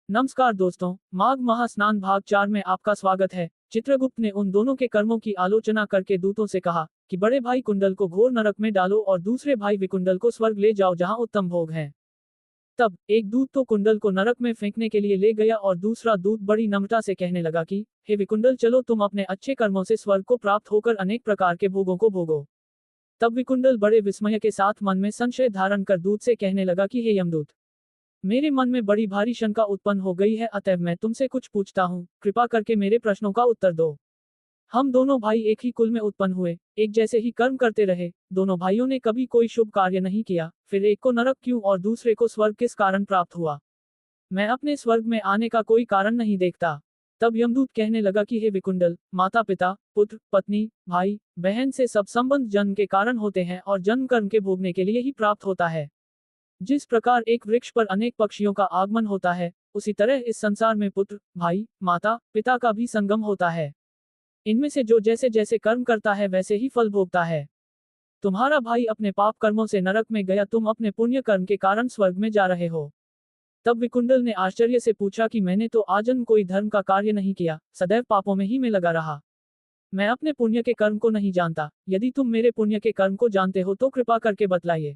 नमस्कार दोस्तों, माघ महास्नान भाग 4 में आपका स्वागत है। चित्रगुप्त ने उन दोनों के कर्मों की आलोचना करके दूतों से कहा कि बड़े भाई कुंडल को घोर नरक में डालो और दूसरे भाई विकुंडल को स्वर्ग ले जाओ जहां उत्तम भोग हैं। तब एक दूत तो कुंडल को नरक में फेंकने के लिए ले गया और दूसरा दूत बड़ी नम्रता से कहने लगा कि हे विकुंडल, चलो तुम अपने अच्छे कर्मों से स्वर्ग को प्राप्त होकर अनेक प्रकार के भोगों को भोगो। तब विकुंडल बड़े विस्मय के साथ मन में संशय धारण कर दूत से कहने लगा कि हे यमदूत, मेरे मन में बड़ी भारी शंका उत्पन्न हो गई है, अतएव मैं तुमसे कुछ पूछता हूँ, कृपा करके मेरे प्रश्नों का उत्तर दो। हम दोनों भाई एक ही कुल में उत्पन्न हुए, एक जैसे ही कर्म करते रहे, दोनों भाइयों ने कभी कोई शुभ कार्य नहीं किया, फिर एक को नरक क्यों और दूसरे को स्वर्ग किस कारण प्राप्त हुआ? मैं अपने स्वर्ग में आने का कोई कारण नहीं देखता। तब यमदूत कहने लगा कि हे विकुंडल, माता पिता, पुत्र, पत्नी, भाई, बहन से सब संबंध जन्म के कारण होते हैं और जन्म कर्म के भोगने के लिए ही प्राप्त होता है। जिस प्रकार एक वृक्ष पर अनेक पक्षियों का आगमन होता है, उसी तरह इस संसार में पुत्र, भाई, माता, पिता का भी संगम होता है। इनमें से जो जैसे जैसे कर्म करता है वैसे ही फल भोगता है। तुम्हारा भाई अपने पाप कर्मों से नरक में गया, तुम अपने पुण्य कर्म के कारण स्वर्ग में जा रहे हो। तब विकुंडल ने आश्चर्य से पूछा कि मैंने तो आजन्म कोई धर्म का कार्य नहीं किया, सदैव पापों में ही में लगा रहा। मैं अपने पुण्य के कर्म को नहीं जानता। यदि तुम मेरे पुण्य के कर्म को जानते हो तो कृपा करके बतलाइए।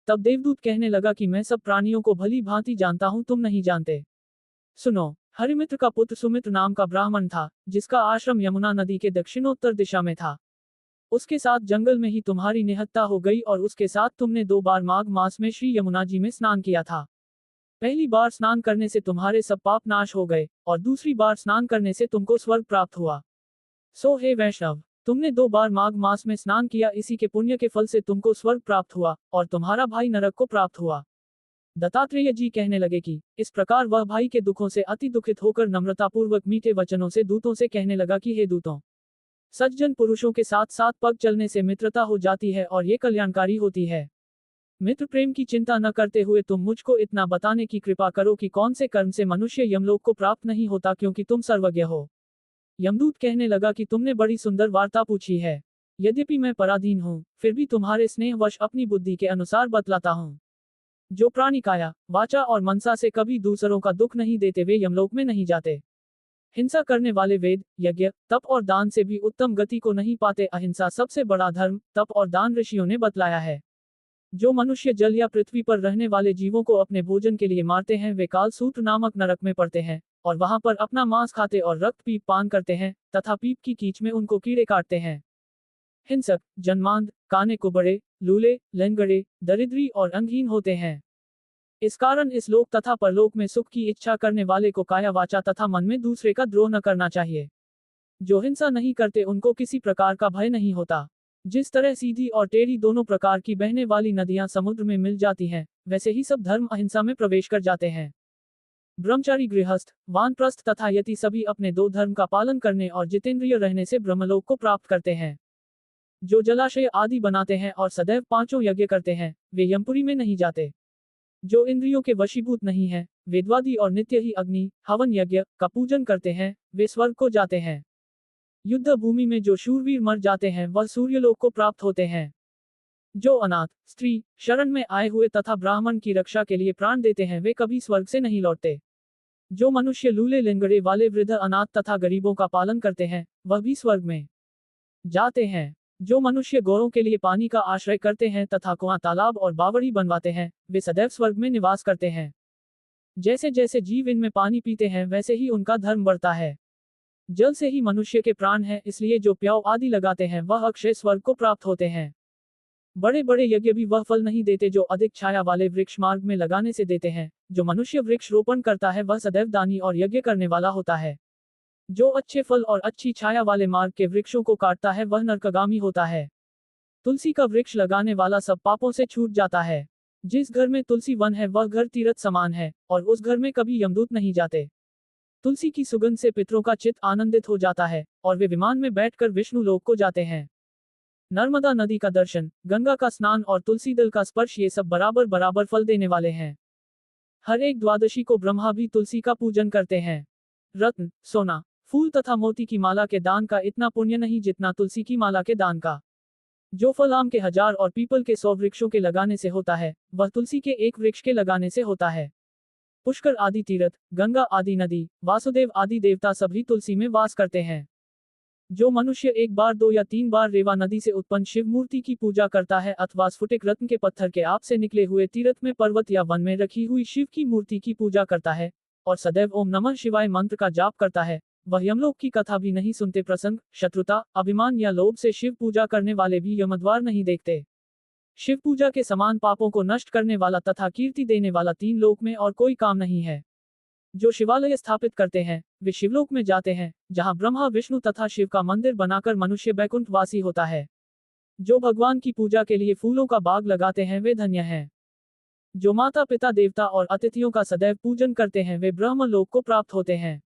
तब देवदूत कहने लगा कि मैं सब प्राणियों को भली भांति जानता हूं, तुम नहीं जानते। सुनो, हरिमित्र का पुत्र सुमित्र नाम का ब्राह्मण था, जिसका आश्रम यमुना नदी के दक्षिणोत्तर दिशा में था। उसके साथ जंगल में ही तुम्हारी निहत्ता हो गई और उसके साथ तुमने 2 बार माघ मास में श्री यमुना जी में स्नान किया था। पहली बार स्नान करने से तुम्हारे सब पाप नाश हो गए और दूसरी बार स्नान करने से तुमको स्वर्ग प्राप्त हुआ। सो हे वैष्णव, तुमने 2 बार माघ मास में स्नान किया, इसी के पुण्य के फल से तुमको स्वर्ग प्राप्त हुआ और तुम्हारा भाई नरक को प्राप्त हुआ। दत्तात्रेय जी कहने लगे कि इस प्रकार वह भाई के दुखों से अति दुखित होकर नम्रतापूर्वक मीठे वचनों से दूतों से कहने लगा कि हे दूतों, सज्जन पुरुषों के साथ साथ पग चलने से मित्रता हो जाती है और ये कल्याणकारी होती है। मित्र प्रेम की चिंता न करते हुए तुम मुझको इतना बताने की कृपा करो कि कौन से कर्म से मनुष्य यमलोक को प्राप्त नहीं होता, क्योंकि तुम सर्वज्ञ हो। यमदूत कहने लगा कि तुमने बड़ी सुंदर वार्ता पूछी है। यद्यपि मैं पराधीन हूँ, फिर भी तुम्हारे स्नेहवश अपनी बुद्धि के अनुसार बतलाता हूँ। जो प्राणी काया, वाचा और मनसा से कभी दूसरों का दुख नहीं देते वे यमलोक में नहीं जाते। हिंसा करने वाले वेद, यज्ञ, तप और दान से भी उत्तम गति को नहीं पाते। अहिंसा सबसे बड़ा धर्म, तप और दान ऋषियों ने बतलाया है। जो मनुष्य जल या पृथ्वी पर रहने वाले जीवों को अपने भोजन के लिए मारते हैं वे कालसूत्र नामक नरक में पड़ते हैं और वहां पर अपना मांस खाते और रक्त पीप पान करते हैं तथा पीप की कीच में उनको कीड़े काटते हैं। हिंसक, जन्मांध, काने कुबड़े, लूले, लंगड़े, दरिद्री और अंगहीन होते हैं। इस कारण इस लोक तथा परलोक में सुख की इच्छा करने वाले को काया, वाचा तथा मन में दूसरे का द्रोह न करना चाहिए। जो हिंसा नहीं करते उनको किसी प्रकार का भय नहीं होता। जिस तरह सीधी और टेढ़ी दोनों प्रकार की बहने वाली नदियां समुद्र में मिल जाती हैं, वैसे ही सब धर्म अहिंसा में प्रवेश कर जाते हैं। ब्रह्मचारी, गृहस्थ, वानप्रस्थ तथा यति सभी अपने 2 धर्म का पालन करने और जितेंद्रिय रहने से ब्रह्मलोक को प्राप्त करते हैं। जो जलाशय आदि बनाते हैं और सदैव 5 यज्ञ करते हैं, वे यमपुरी में नहीं जाते। जो इंद्रियों के वशीभूत नहीं है, वेदवादी और नित्य ही अग्नि, हवन यज्ञ का पूजन करते हैं, वे स्वर्ग को जाते हैं। युद्ध भूमि में जो शूरवीर मर जाते हैं वह सूर्यलोक को प्राप्त होते हैं। जो अनाथ, स्त्री, शरण में आए हुए तथा ब्राह्मण की रक्षा के लिए प्राण देते हैं वे कभी स्वर्ग से नहीं लौटते। जो मनुष्य लूले लिंगड़े वाले वृद्ध, अनाथ तथा गरीबों का पालन करते हैं वह भी स्वर्ग में जाते हैं। जो मनुष्य गौरों के लिए पानी का आश्रय करते हैं तथा कुआं, तालाब और बावड़ी बनवाते हैं वे सदैव स्वर्ग में निवास करते हैं। जैसे जैसे जीव इनमें पानी पीते हैं वैसे ही उनका धर्म बढ़ता है। जल से ही मनुष्य के प्राण हैं, इसलिए जो प्याऊ आदि लगाते हैं वह अक्षय स्वर्ग को प्राप्त होते हैं। बड़े बड़े यज्ञ भी वह फल नहीं देते जो अधिक छाया वाले वृक्ष मार्ग में लगाने से देते हैं। जो मनुष्य वृक्ष रोपण करता है वह सदैव दानी और यज्ञ करने वाला होता है। जो अच्छे फल और अच्छी छाया वाले मार्ग के वृक्षों को काटता है वह नरकगामी होता है। तुलसी का वृक्ष लगाने वाला सब पापों से छूट जाता है। जिस घर में तुलसी वन है वह घर तीर्थ समान है और उस घर में कभी यमदूत नहीं जाते। तुलसी की सुगंध से पितरों का चित्त आनंदित हो जाता है और वे विमान में बैठकर विष्णु लोक को जाते हैं। नर्मदा नदी का दर्शन, गंगा का स्नान और तुलसी दल का स्पर्श ये सब बराबर बराबर फल देने वाले हैं। हर एक द्वादशी को ब्रह्मा भी तुलसी का पूजन करते हैं। रत्न, सोना, फूल तथा मोती की माला के दान का इतना पुण्य नहीं जितना तुलसी की माला के दान का। जो फल आम के 1000 और पीपल के 100 वृक्षों के लगाने से होता है, वह तुलसी के एक वृक्ष के लगाने से होता है। पुष्कर आदि तीर्थ, गंगा आदि नदी, वासुदेव आदि देवता सभी तुलसी में वास करते हैं। जो मनुष्य एक बार 2 या 3 बार रेवा नदी से उत्पन्न शिव मूर्ति की पूजा करता है अथवा स्फुटिक रत्न के पत्थर के आप से निकले हुए तीर्थ में पर्वत या वन में रखी हुई शिव की मूर्ति की पूजा करता है और सदैव ओम नमः शिवाय मंत्र का जाप करता है, वह यमलोक की कथा भी नहीं सुनते। प्रसंग, शत्रुता, अभिमान या लोभ से शिव पूजा करने वाले भी यमद्वार नहीं देखते। शिव पूजा के समान पापों को नष्ट करने वाला तथा कीर्ति देने वाला 3 लोक में और कोई काम नहीं है। जो शिवालय स्थापित करते हैं वे शिवलोक में जाते हैं, जहां ब्रह्मा विष्णु तथा शिव का मंदिर बनाकर मनुष्य बैकुंठ वासी होता है। जो भगवान की पूजा के लिए फूलों का बाग लगाते हैं वे धन्य हैं। जो माता पिता देवता और अतिथियों का सदैव पूजन करते हैं वे ब्रह्म लोक को प्राप्त होते हैं।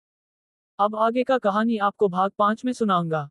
अब आगे का कहानी आपको भाग 5 में सुनाऊंगा।